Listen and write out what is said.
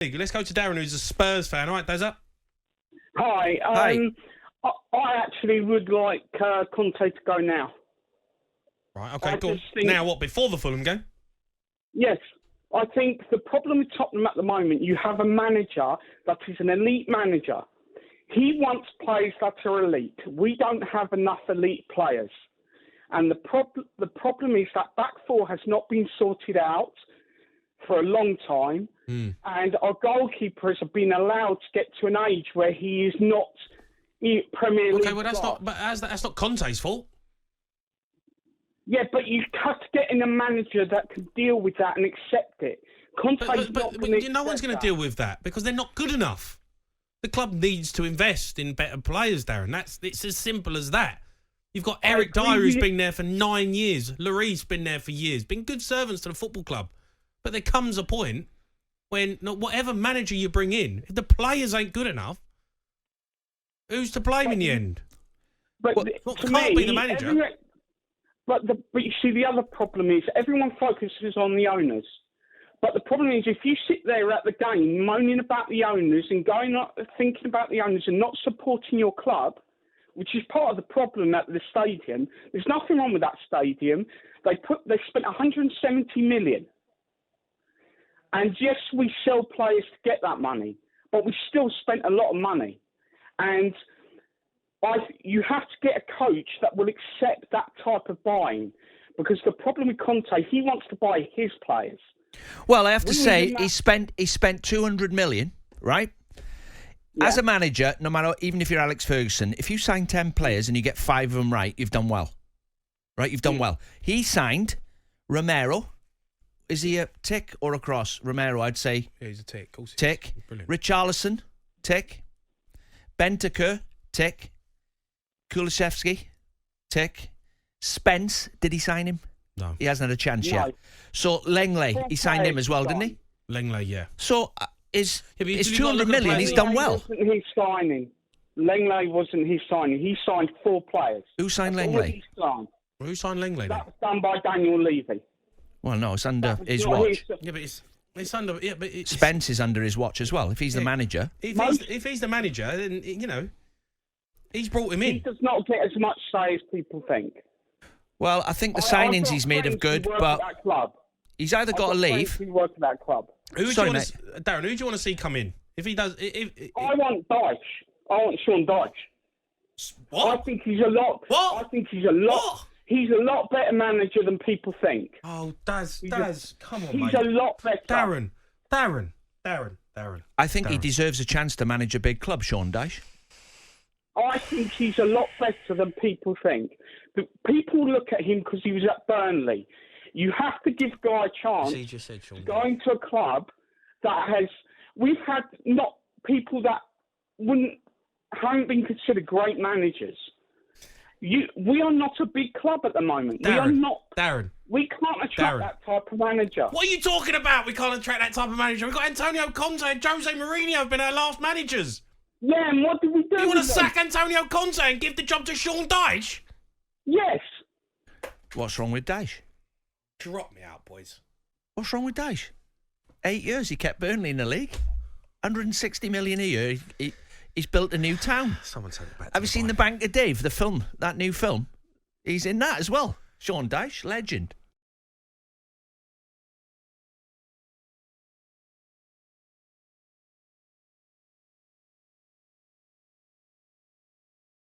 Let's go to Darren, who's a Spurs fan. All right, Dazza? Hi. Hi. I actually would like Conte to go now. Right, okay, cool. Now what, before the Fulham game? Yes. I think the problem with Tottenham at the moment, you have a manager that is an elite manager. He wants players that are elite. We don't have enough elite players. And the problem is that back four has not been sorted out for a long time. And our goalkeepers have been allowed to get to an age where he is not Premier League. Okay, well, that's not Conte's fault. Yeah, but you have to get in a manager that can deal with that and accept it. Conte's but no one's going to deal with that because they're not good enough. The club needs to invest in better players, Darren. It's as simple as that. You've got Erik Dyer, who's been there for 9 years. Lloris's been there for years. Been good servants to the football club. But there comes a point when whatever manager you bring in, if the players ain't good enough, who's to blame in the end? But can't be the manager. But you see, the other problem is everyone focuses on the owners. But the problem is if you sit there at the game moaning about the owners and thinking about the owners and not supporting your club, which is part of the problem at the stadium, there's nothing wrong with that stadium. They spent 170 million. And yes, we sell players to get that money, but we still spent a lot of money. And you have to get a coach that will accept that type of buying, because the problem with Conte, he wants to buy his players. Well, I have to say, he spent 200 million, right? Yeah. As a manager, no matter, even if you're Alex Ferguson, if you sign 10 players and you get 5 of them right, you've done well. Right? You've done well. He signed Romero. Is he a tick or a cross? Romero, I'd say. Yeah, he's a tick. Of course tick. Richarlison, tick. Bentancur, tick. Kulusevski, tick. Spence, did he sign him? No. He hasn't had a chance yet. So Langley, he signed him as well, didn't he? Langley, yeah. So it's 200 million. He's done well. Wasn't his signing? Langley wasn't his signing. He signed 4 players. Who signed Langley? Who signed Langley? That was done by Daniel Levy. Well, no, it's under his watch. Yeah, but it's under. Yeah, but Spence is under his watch as well. If he's the manager, if he's the manager, then he's brought him in. He does not get as much say as people think. Well, I think the signings he's made have good, but he's either got to leave. Who work at that club? Darren, who do you want to see come in? If he does, I want Dyche. I want Sean Dyche. What? I think he's a lot. What? I think he's a lot. What? He's a lot better manager than people think. Oh, Daz, come on, mate. He's a lot better. Darren. I think he deserves a chance to manage a big club, Sean Dyche. I think he's a lot better than people think. But people look at him because he was at Burnley. You have to give a guy a chance to go into a club that has... We've had not people that haven't been considered great managers. We are not a big club at the moment. We are not. Darren. We can't attract that type of manager. What are you talking about? We can't attract that type of manager. We've got Antonio Conte and Jose Mourinho have been our last managers. Yeah, and what did we do? You want to sack Antonio Conte and give the job to Sean Dyche? Yes. What's wrong with Dyche? Drop me out, boys. What's wrong with Dyche? 8 years he kept Burnley in the league. 160 million a year. He's built a new town. Someone take it back. Have you seen The Bank of Dave, the film, that new film? He's in that as well. Sean Dyche, legend.